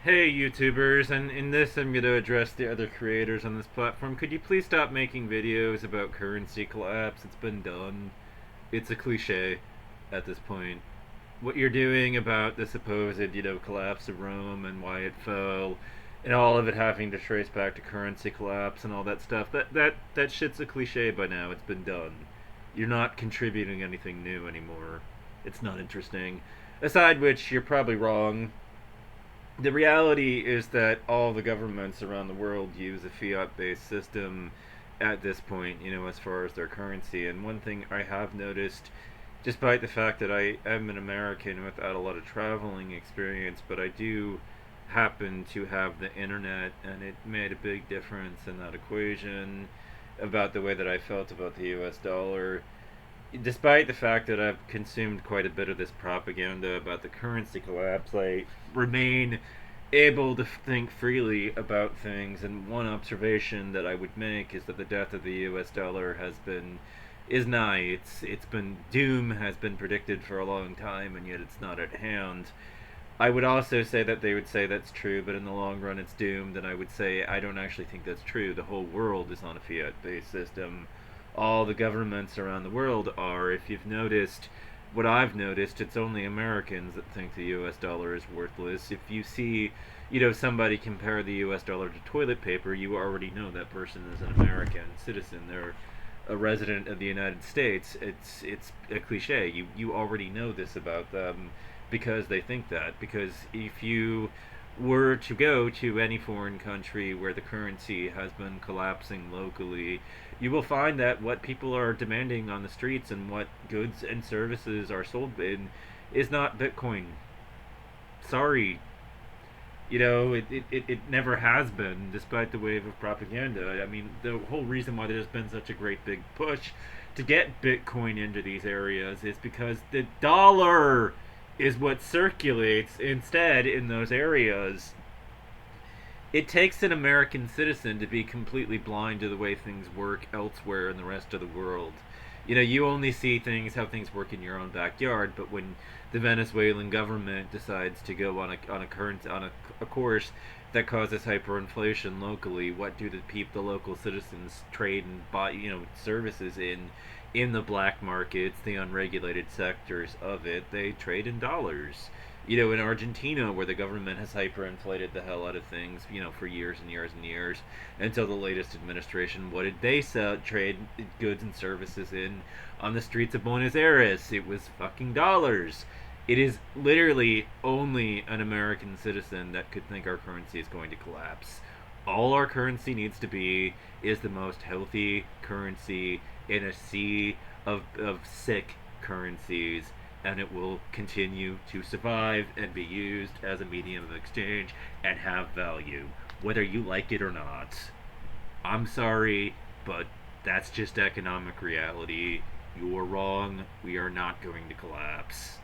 Hey YouTubers, and in this I'm going to address the other creators on this platform. Could you please stop making videos about currency collapse? It's been done. It's a cliche at this point. What you're doing about the supposed, collapse of Rome and why it fell, and all of it having to trace back to currency collapse and all that stuff, that shit's a cliche by now. It's been done. You're not contributing anything new anymore. It's not interesting. Aside which, you're probably wrong. The reality is that all the governments around the world use a fiat based system at this point, as far as their currency. And one thing I have noticed, despite the fact that I am an American without a lot of traveling experience, but I do happen to have the internet, and it made a big difference in that equation about the way that I felt about the US dollar. Despite the fact that I've consumed quite a bit of this propaganda about the currency collapse, I remain able to think freely about things. And one observation that I would make is that the death of the U.S. dollar is nigh. It's been doom has been predicted for a long time, and yet it's not at hand. I would also say that they would say that's true, but in the long run it's doomed, and I would say I don't actually think that's true. The whole world is on a fiat based system. All the governments around the world are. If you've noticed, what I've noticed, it's only Americans that think the US dollar is worthless. If you see, somebody compare the US dollar to toilet paper, you already know that person is an American citizen. They're a resident of the United States. It's a cliche. You already know this about them because they think that. Because if you were to go to any foreign country where the currency has been collapsing locally, you will find that what people are demanding on the streets and what goods and services are sold in is not Bitcoin. Sorry. It never has been, despite the wave of propaganda. I mean, the whole reason why there's been such a great big push to get Bitcoin into these areas is because the dollar is what circulates instead in those areas. It takes an American citizen to be completely blind to the way things work elsewhere in the rest of the world. You only see how things work in your own backyard, but when the Venezuelan government decides to go on a course that causes hyperinflation locally, what do the local citizens trade and buy, services in the black markets, the unregulated sectors of it? They trade in dollars. In Argentina, where the government has hyperinflated the hell out of things, for years and years and years, until the latest administration, what did they trade goods and services in on the streets of Buenos Aires? It was fucking dollars. It is literally only an American citizen that could think our currency is going to collapse. All our currency needs to be is the most healthy currency in a sea of sick currencies, and it will continue to survive and be used as a medium of exchange and have value, whether you like it or not. I'm sorry, but that's just economic reality. You're wrong. We are not going to collapse.